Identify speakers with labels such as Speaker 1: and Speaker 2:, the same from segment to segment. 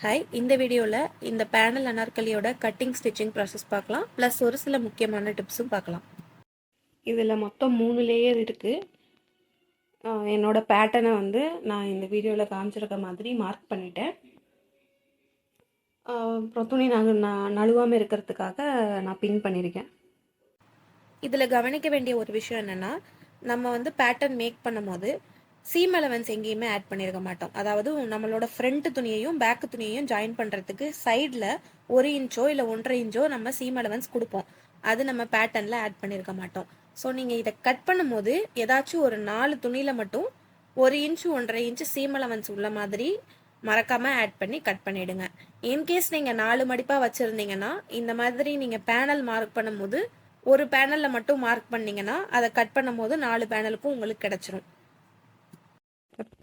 Speaker 1: Hi, இந்த வீடியோவில் இந்த பேனல் அனார்கலியோட கட்டிங் ஸ்டிச்சிங் ப்ராசஸ் பார்க்கலாம். ப்ளஸ் ஒரு சில முக்கியமான டிப்ஸும் பார்க்கலாம். இதில் மொத்தம் 3 லேயர் இருக்குது. என்னோட பேட்டர்னை வந்து நான் இந்த வீடியோவில் காமிச்சிருக்க மாதிரி மார்க் பண்ணிட்டேன். அப்புறம் துணி நான் நழுவாமல் இருக்கிறதுக்காக நான் பின் பண்ணியிருக்கேன். இதில் கவனிக்க வேண்டிய ஒரு விஷயம் என்னென்னா, நம்ம வந்து பேட்டர்ன் மேக் பண்ணும் போது சீம் அலவன்ஸ் எங்கேயுமே ஆட் பண்ணியிருக்க மாட்டோம். அதாவது நம்மளோட ஃப்ரண்ட் துணியையும் பேக் துணியையும் ஜாயின் பண்ணுறதுக்கு சைடில் 1 இன்ச்சோ இல்லை 1.5 இன்ச்சோ நம்ம சீம் அலவன்ஸ் கொடுப்போம். அது நம்ம பேட்டர்னில் ஆட் பண்ணியிருக்க மாட்டோம். ஸோ நீங்கள் இதை கட் பண்ணும்போது ஏதாச்சும் ஒரு 4 துணியில் மட்டும் 1 இன்ச்சு 1.5 இன்ச்சு சீம் அலவன்ஸ் உள்ள மாதிரி மறக்காமல் ஆட் பண்ணி கட் பண்ணிவிடுங்க. இன்கேஸ் நீங்கள் 4 மடிப்பாக வச்சுருந்தீங்கன்னா இந்த மாதிரி நீங்கள் பேனல் மார்க் பண்ணும்போது ஒரு பேனலில் மட்டும் மார்க் பண்ணிங்கன்னா அதை கட் பண்ணும்போது 4 பேனலுக்கும் உங்களுக்கு கிடச்சிரும்.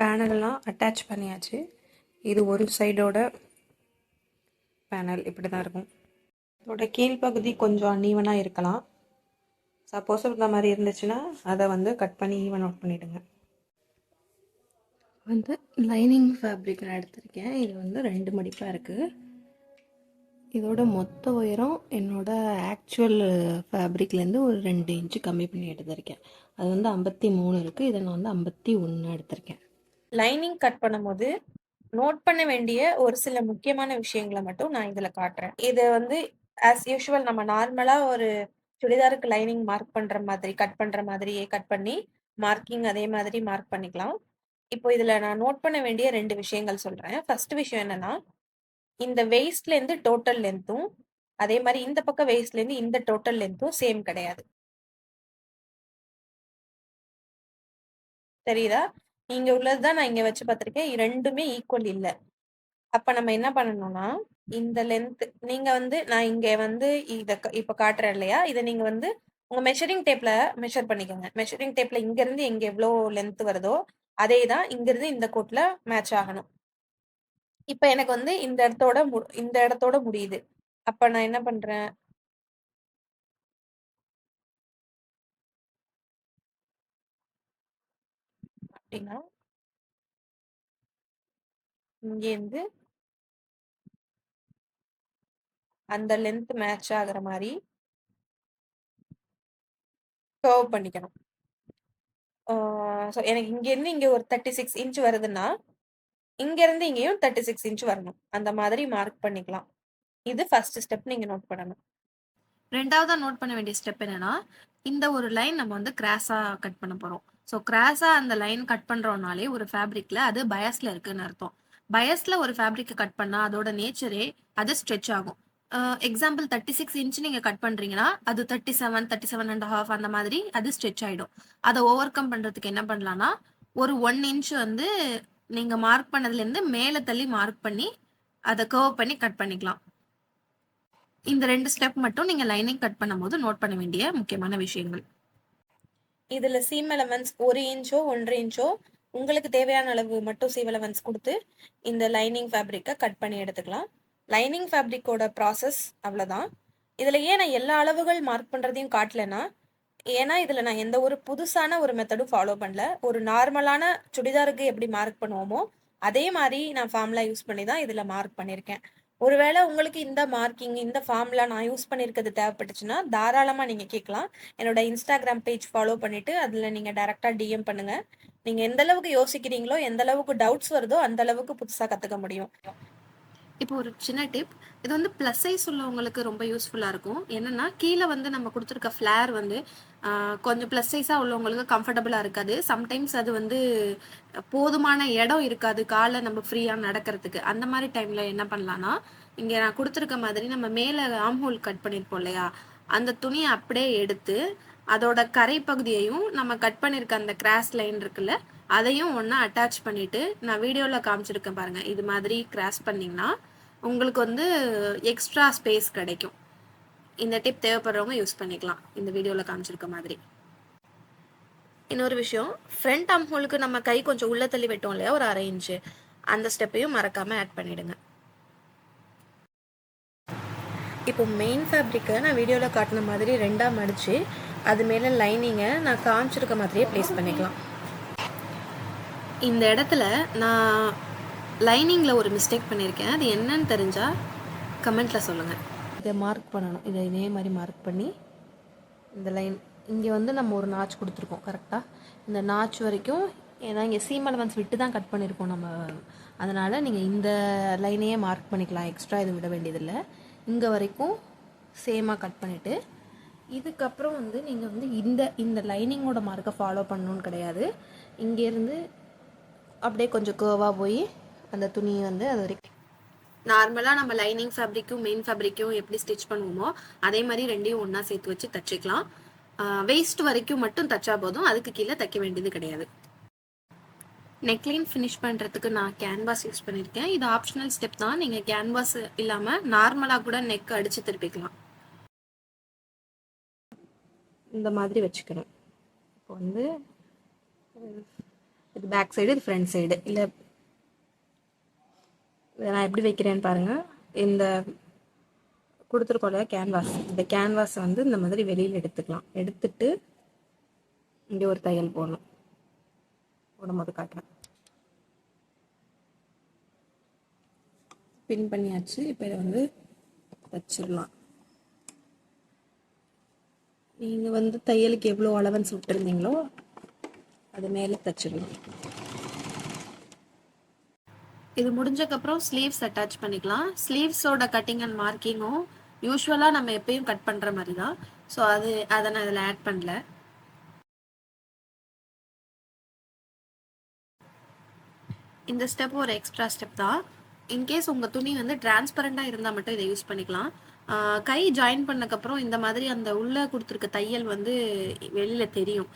Speaker 1: பேனல்லாம் அட்டாச் பண்ணியாச்சு. இது ஒரு சைடோட பேனல் இப்படி தான் இருக்கும். இதோட கீழ்ப்பகுதி கொஞ்சம் அன்ஈவனாக இருக்கலாம். சப்போஸ் இந்த மாதிரி இருந்துச்சுன்னா அதை வந்து கட் பண்ணி ஈவன் அவுட் பண்ணிவிடுங்க. வந்து லைனிங் ஃபேப்ரிக் நான் எடுத்திருக்கேன். இது வந்து 2 மடிப்பாக இருக்குது. இதோட மொத்த உயரம் என்னோட ஆக்சுவல் ஃபேப்ரிக்லேருந்து ஒரு 2 இன்ச்சு கம்மி பண்ணி எடுத்திருக்கேன். அது வந்து 53 இருக்குது. இதை நான் வந்து 51 எடுத்திருக்கேன். லைனிங் கட் பண்ணும்போது நோட் பண்ண வேண்டிய ஒரு சில முக்கியமான விஷயங்களை மட்டும் நான் இதில் காட்டுறேன். இது வந்து ஆஸ் யூஷுவல் நம்ம நார்மலாக ஒரு சுடிதாருக்கு லைனிங் மார்க் பண்ணுற மாதிரி கட் பண்ணுற மாதிரியே கட் பண்ணி மார்க்கிங் அதே மாதிரி மார்க் பண்ணிக்கலாம். இப்போ இதில் நான் நோட் பண்ண வேண்டிய 2 விஷயங்கள் சொல்கிறேன். ஃபர்ஸ்ட் விஷயம் என்னன்னா, இந்த வெயிஸ்ட்லேருந்து டோட்டல் லென்த்தும் அதே மாதிரி இந்த பக்கம் வெயிஸ்ட்லேருந்து இந்த டோட்டல் லென்த்தும் சேம் கிடையாது. தெரியுதா? இங்க உள்ளதுதான் நான் இங்க வச்சு பார்த்திருக்கேன். ரெண்டுமே ஈக்குவல் இல்ல. அப்ப நம்ம என்ன பண்ணணும்னா, இந்த லென்த் நீங்க வந்து நான் இங்க வந்து இப்ப காட்டுறேன் இல்லையா? இத நீங்க வந்து உங்க மெஷரிங் டேப்ல மெஷர் பண்ணிக்கோங்க. மெஷரிங் டேப்ல இங்க இருந்து எங்க எவ்வளோ லென்த் வருதோ, அதே தான் இங்க இருந்து இந்த கோட்ல மேட்ச் ஆகணும். இப்ப எனக்கு வந்து இந்த இடத்தோட முடியுது. அப்ப நான் என்ன பண்றேன்? அப்படின்னா, இங்கேருந்து அந்த லென்த் மேட்ச் ஆகுற மாரி கர்வ் பண்ணிக்கணும். ஸோ எனக்கு இங்கேருந்து இங்க ஒரு 36 இன்ச் வருதுன்னா, இங்கேருந்து இங்கேயும் 36 இன்ச் வரணும். அந்த மாதிரி மார்க் பண்ணிக்கலாம். இது ஃபர்ஸ்ட் ஸ்டெப் நீங்க நோட் பண்ணணும். 2வதா நோட் பண்ண வேண்டிய ஸ்டெப் என்னன்னா, இந்த ஒரு லைன் நம்ம வந்து கிராஸா கட் பண்ண போறோம். ஸோ கிராஸா அந்த லைன் கட் பண்றோம்னாலே ஒரு ஃபேப்ரிக்ல அது பயாஸ்ல இருக்குன்னு அர்த்தம். பயாஸ்ல ஒரு ஃபேப்ரிக்கை கட் பண்ணா அதோட நேச்சரே அது ஸ்ட்ரெச் ஆகும். எக்ஸாம்பிள் 36 இன்ச் நீங்க கட் பண்றீங்கன்னா அது 37, 37.5 அந்த மாதிரி அது ஸ்ட்ரெச் ஆயிடும். அதை ஓவர் கம் பண்றதுக்கு என்ன பண்ணலாம்னா, ஒரு 1 இன்ச் வந்து நீங்க மார்க் பண்ணதுல இருந்து மேல தள்ளி மார்க் பண்ணி அதை கர்வ் பண்ணி கட் பண்ணிக்கலாம். இந்த 2 ஸ்டெப் மட்டும் நீங்க லைனிங் கட் பண்ணும்போது நோட் பண்ண வேண்டிய முக்கியமான விஷயங்கள். இதுல சீம் அலவன்ஸ் 1 இன்ச்சோ 1.5 இன்ச்சோ உங்களுக்கு தேவையான அளவு மட்டும் சீம் அலவன்ஸ் கொடுத்து இந்த லைனிங் ஃபேப்ரிக்கை கட் பண்ணி எடுத்துக்கலாம். லைனிங் ஃபேப்ரிக்கோட ப்ராசஸ் அவ்வளோதான். இதுல ஏன் நான் எல்லா அளவுகள் மார்க் பண்றதையும் காட்டலைன்னா, ஏன்னா இதுல நான் எந்த ஒரு புதுசான ஒரு மெத்தடும் ஃபாலோ பண்ணல. ஒரு நார்மலான சுடிதாருக்கு எப்படி மார்க் பண்ணுவோமோ அதே மாதிரி நான் ஃபார்முலா யூஸ் பண்ணி தான் இதுல மார்க் பண்ணியிருக்கேன். ஒருவேளை உங்களுக்கு இந்த மார்க்கிங் இந்த ஃபார்முலா நான் யூஸ் பண்ணியிருக்கிறது தேவைப்பட்டுச்சுன்னா தாராளமாக நீங்கள் கேட்கலாம். என்னோட இன்ஸ்டாகிராம் பேஜ் ஃபாலோ பண்ணிவிட்டு அதில் நீங்கள் டேரெக்டாக டிஎம் பண்ணுங்கள். நீங்கள் எந்த அளவுக்கு யோசிக்கிறீங்களோ எந்த அளவுக்கு டவுட்ஸ் வருதோ அந்த அளவுக்கு புதுசாக கற்றுக்க முடியும். இப்போ ஒரு சின்ன டிப், இது வந்து ப்ளஸ் சைஸ் உள்ளவங்களுக்கு ரொம்ப யூஸ்ஃபுல்லாக இருக்கும். என்னென்னா கீழே வந்து நம்ம கொடுத்துருக்க ஃப்ளேர் வந்து கொஞ்சம் ப்ளஸ் சைஸாக உள்ளவங்களுக்கு கம்ஃபர்டபுளாக இருக்காது. சம்டைம்ஸ் அது வந்து போதுமான இடம் இருக்காது காலை நம்ம ஃப்ரீயாக நடக்கிறதுக்கு. அந்த மாதிரி டைமில் என்ன பண்ணலான்னா, இங்கே நான் கொடுத்துருக்க மாதிரி நம்ம மேலே ஆம் ஹோல் கட் பண்ணியிருப்போம் இல்லையா, அந்த துணியை அப்படியே எடுத்து அதோட கரை பகுதியையும் நம்ம கட் பண்ணியிருக்க அந்த கிராஸ் லைன் இருக்குல்ல அதையும் ஒன்றா அட்டாச் பண்ணிவிட்டு நான் வீடியோவில் காமிச்சிருக்கேன் பாருங்கள். இது மாதிரி கிராஸ் பண்ணிங்கன்னா உங்களுக்கு வந்து எக்ஸ்ட்ரா ஸ்பேஸ் கிடைக்கும். இந்த டிப் தேவைப்படுறவங்க யூஸ் பண்ணிக்கலாம் இந்த வீடியோவில் காமிச்சிருக்க மாதிரி. இன்னொரு விஷயம், ஃப்ரண்ட் ஆம் ஹோலுக்கு நம்ம கை கொஞ்சம் உள்ள தள்ளி வெட்டோம் இல்லையா, ஒரு 1/2 இன்ச்சு, அந்த ஸ்டெப்பையும் மறக்காமல் ஆட் பண்ணிவிடுங்க. இப்போ மெயின் ஃபேப்ரிக்கை நான் வீடியோவில் காட்டின மாதிரி 2ஆக மடித்து அது மேலே லைனிங்கை நான் காமிச்சிருக்க மாதிரியே ப்ளேஸ் பண்ணிக்கலாம். இந்த இடத்துல நான் லைனிங்கில் ஒரு மிஸ்டேக் பண்ணியிருக்கேன். அது என்னன்னு தெரிஞ்சால் கமெண்ட்டில் சொல்லுங்கள். இதை மார்க் பண்ணணும். இதை இதே மாதிரி மார்க் பண்ணி இந்த லைன் இங்கே வந்து நம்ம ஒரு நாச் கொடுத்துருக்கோம் கரெக்டாக. இந்த நாச் வரைக்கும், ஏன்னா இங்கே சீம் அலவன்ஸ் விட்டு தான் கட் பண்ணியிருக்கோம் நம்ம, அதனால் நீங்கள் இந்த லைனையே மார்க் பண்ணிக்கலாம். எக்ஸ்ட்ரா இது விட வேண்டியதில்லை. இங்கே வரைக்கும் சேமாக கட் பண்ணிவிட்டு, இதுக்கப்புறம் வந்து நீங்கள் வந்து இந்த லைனிங்கோட மார்க்கை ஃபாலோ பண்ணணுன்னு கிடையாது. இங்கேருந்து அப்படியே கொஞ்சம் கேர்வாக போய் அந்த துணியை வந்து அது வரைக்கும் நார்மலாக நம்ம லைனிங் ஃபேப்ரிக்கும் மெயின் ஃபேப்ரிக்கும் எப்படி ஸ்டிச் பண்ணுவோமோ அதே மாதிரி ரெண்டையும் ஒன்றா சேர்த்து வச்சு தச்சுக்கலாம். வேஸ்ட் வரைக்கும் மட்டும் தச்சா போதும், அதுக்கு கீழே தைக்க வேண்டியது கிடையாது. நெக்லைன் ஃபினிஷ் பண்ணுறதுக்கு நான் கேன்வாஸ் யூஸ் பண்ணியிருக்கேன். இது ஆப்ஷனல் ஸ்டெப் தான். நீங்கள் கேன்வாஸ் இல்லாமல் நார்மலாக கூட நெக் அடித்து திருப்பிக்கலாம். இந்த மாதிரி வச்சுக்கணும். இப்போ வந்து இது பேக் சைடு, இது ஃப்ரண்ட் சைடு. இல்லை நான் எப்படி வைக்கிறேன்னு பாருங்கள். இந்த கொடுத்துருக்கோம் கேன்வாஸ், இந்த கேன்வாஸை வந்து இந்த மாதிரி வெளியில் எடுத்துக்கலாம். எடுத்துட்டு இங்கே ஒரு தையல் போடணும். போடும்போது காட்டுறேன். பின் பண்ணியாச்சு. இப்போ இதை வந்து தச்சிடலாம். நீங்கள் வந்து தையலுக்கு எவ்வளோ அலவன்ஸ் விட்டுருந்தீங்களோ அது மேலே தச்சிடலாம். இது முடிஞ்சக்கப்புறம் ஸ்லீவ்ஸ் அட்டாச் பண்ணிக்கலாம். ஸ்லீவ்ஸோட கட்டிங் அண்ட் மார்க்கிங்கும் யூஸ்வலாக நம்ம எப்பயும் கட் பண்ணுற மாதிரி தான். ஸோ அதை நான் இதில் ஆட் பண்ணல. இந்த ஸ்டெப் ஒரு எக்ஸ்ட்ரா ஸ்டெப் தான். இன்கேஸ் உங்கள் துணி வந்து டிரான்ஸ்பரண்டாக இருந்தால் மட்டும் இதை யூஸ் பண்ணிக்கலாம். கை ஜாயின் பண்ணக்கப்புறம் இந்த மாதிரி அந்த உள்ளே கொடுத்துருக்க தையல் வந்து வெளியில் தெரியும்.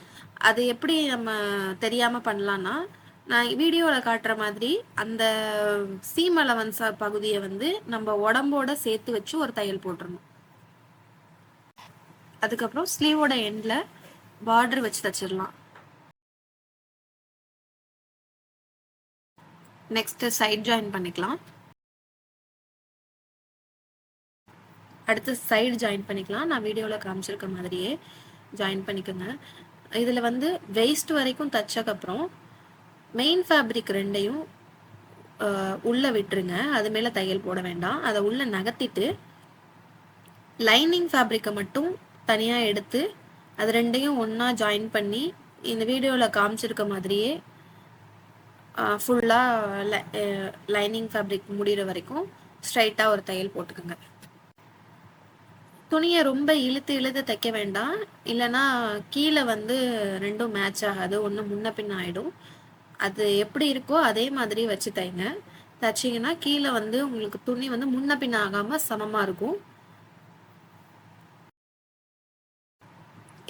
Speaker 1: அது எப்படி நம்ம தெரியாமல் பண்ணலான்னா, நான் வீடியோவில் காட்டுற மாதிரி அந்த சீம் அலவன்ஸ் பகுதியை வந்து நம்ம உடம்போட சேர்த்து வச்சு ஒரு தையல் போட்டுறணும். அதுக்கப்புறம் ஸ்லீவோட எண்டில் பார்டர் வச்சு தச்சிடலாம். நெக்ஸ்ட் சைட் ஜாயின் பண்ணிக்கலாம். அடுத்து சைடு ஜாயின் பண்ணிக்கலாம். நான் வீடியோவில் காமிச்சிருக்க மாதிரியே ஜாயின் பண்ணிக்கோங்க. இதில் வந்து வெயிஸ்ட் வரைக்கும் தச்சக்கப்புறம் மெயின் ஃபேப்ரிக் ரெண்டையும் உள்ளே விட்டுருங்க. அது மேலே தையல் போட வேண்டாம். அதை உள்ளே நகர்த்திட்டு லைனிங் ஃபேப்ரிக்கை மட்டும் தனியாக எடுத்து அது ரெண்டையும் ஒன்றா ஜாயின் பண்ணி இந்த வீடியோவில் காமிச்சிருக்க மாதிரியே ஃபுல்லாக லைனிங் ஃபேப்ரிக் முடிகிற வரைக்கும் ஸ்ட்ரைட்டாக ஒரு தையல் போட்டுக்கோங்க. துணியை ரொம்ப இழுத்து தைக்க வேண்டாம். இல்லைன்னா கீழே வந்து ரெண்டும் மேட்ச் ஆகாது, ஒன்று முன்ன பின்ன ஆகிடும். அது எப்படி இருக்கோ அதே மாதிரி வச்சு தைங்க. தைச்சிங்கன்னா கீழே வந்து உங்களுக்கு துணி வந்து முன்ன பின்ன ஆகாமல் சமமாக இருக்கும்.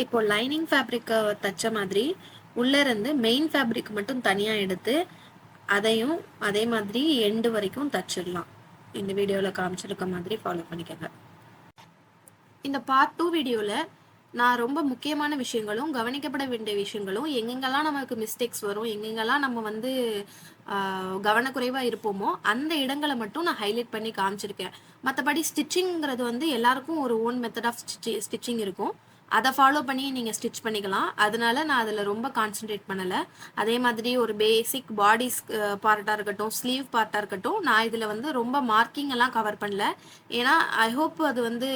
Speaker 1: இப்போ லைனிங் ஃபேப்ரிக்கை தைச்ச மாதிரி உள்ளே இருந்து மெயின் ஃபேப்ரிக் மட்டும் தனியாக எடுத்து அதையும் அதே மாதிரி எண்டு வரைக்கும் தச்சிடலாம். இந்த வீடியோவில் காமிச்சிருக்க மாதிரி ஃபாலோ பண்ணிக்கோங்க. இந்த பார்ட் 2 வீடியோவில் நான் ரொம்ப முக்கியமான விஷயங்களும் கவனிக்கப்பட வேண்டிய விஷயங்களும் எங்கெங்கெல்லாம் நமக்கு மிஸ்டேக்ஸ் வரும், எங்கெங்கெல்லாம் நம்ம வந்து கவனக்குறைவாக இருப்போமோ அந்த இடங்களை மட்டும் நான் ஹைலைட் பண்ணி காமிச்சிருக்கேன். மற்றபடி ஸ்டிச்சிங்கிறது வந்து எல்லாருக்கும் ஒரு ஓன் மெத்தட் ஆஃப் ஸ்டிச்சிங் இருக்கும். அதை ஃபாலோ பண்ணி நீங்கள் ஸ்டிச் பண்ணிக்கலாம். அதனால நான் அதில் ரொம்ப கான்சென்ட்ரேட் பண்ணலை. அதே மாதிரி ஒரு பேசிக் பாடி பார்ட்டாக இருக்கட்டும், ஸ்லீவ் பார்ட்டாக இருக்கட்டும், நான் இதில் வந்து ரொம்ப மார்க்கிங் எல்லாம் கவர் பண்ணல. ஏன்னா ஐ ஹோப் அது வந்து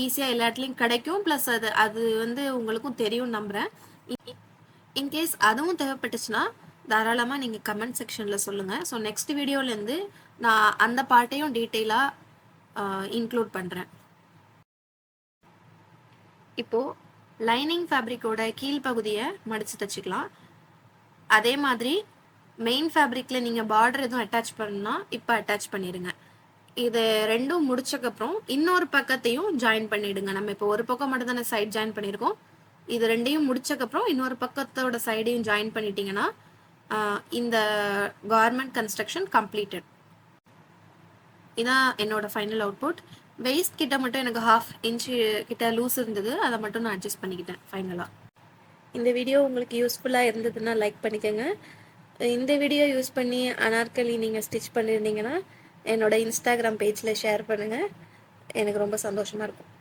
Speaker 1: ஈஸியாக எல்லா இடத்துலையும் கிடைக்கும். ப்ளஸ் அது வந்து உங்களுக்கும் தெரியும் நம்புகிறேன். இன்கேஸ் அதுவும் தேவைப்பட்டுச்சுன்னா தாராளமாக நீங்கள் கமெண்ட் செக்ஷனில் சொல்லுங்கள். ஸோ நெக்ஸ்ட் வீடியோலேருந்து நான் அந்த பார்ட்டையும் டீட்டெயிலாக இன்க்ளூட் பண்ணுறேன். இப்போது லைனிங் ஃபேப்ரிக்கோட கீழ்ப்பகுதியை மடித்து தைச்சிக்கலாம். அதே மாதிரி மெயின் ஃபேப்ரிக்கில் நீங்கள் பார்டர் எதுவும் அட்டாச் பண்ணணும்னா இப்போ அட்டாச் பண்ணிடுங்க. இது ரெண்டும் முடிச்சக்கப்புறம் இன்னொரு பக்கத்தையும் ஜாயின் பண்ணிடுங்க. நம்ம இப்போ ஒரு பக்கம் மட்டும் தானே சைட் ஜாயின் பண்ணியிருக்கோம். இது ரெண்டையும் முடிச்சக்கப்புறம் இன்னொரு பக்கத்தோட சைடையும் ஜாயின் பண்ணிட்டீங்கன்னா இந்த கார்மெண்ட் கன்ஸ்ட்ரக்ஷன் கம்ப்ளீட்டட். இதான் என்னோட ஃபைனல் அவுட்புட். வெயிஸ்ட் கிட்ட மட்டும் எனக்கு 1/2 இன்ச்சு கிட்ட லூஸ் இருந்தது, அதை மட்டும் நான் அட்ஜஸ்ட் பண்ணிக்கிட்டேன் ஃபைனலாக. இந்த வீடியோ உங்களுக்கு யூஸ்ஃபுல்லாக இருந்ததுன்னா லைக் பண்ணிக்கோங்க. இந்த வீடியோ யூஸ் பண்ணி அனார்கலி நீங்கள் ஸ்டிச் பண்ணியிருந்தீங்கன்னா என்னோட இன்ஸ்டாகிராம் பேஜில் ஷேர் பண்ணுங்கள். எனக்கு ரொம்ப சந்தோஷமாக இருக்கும்.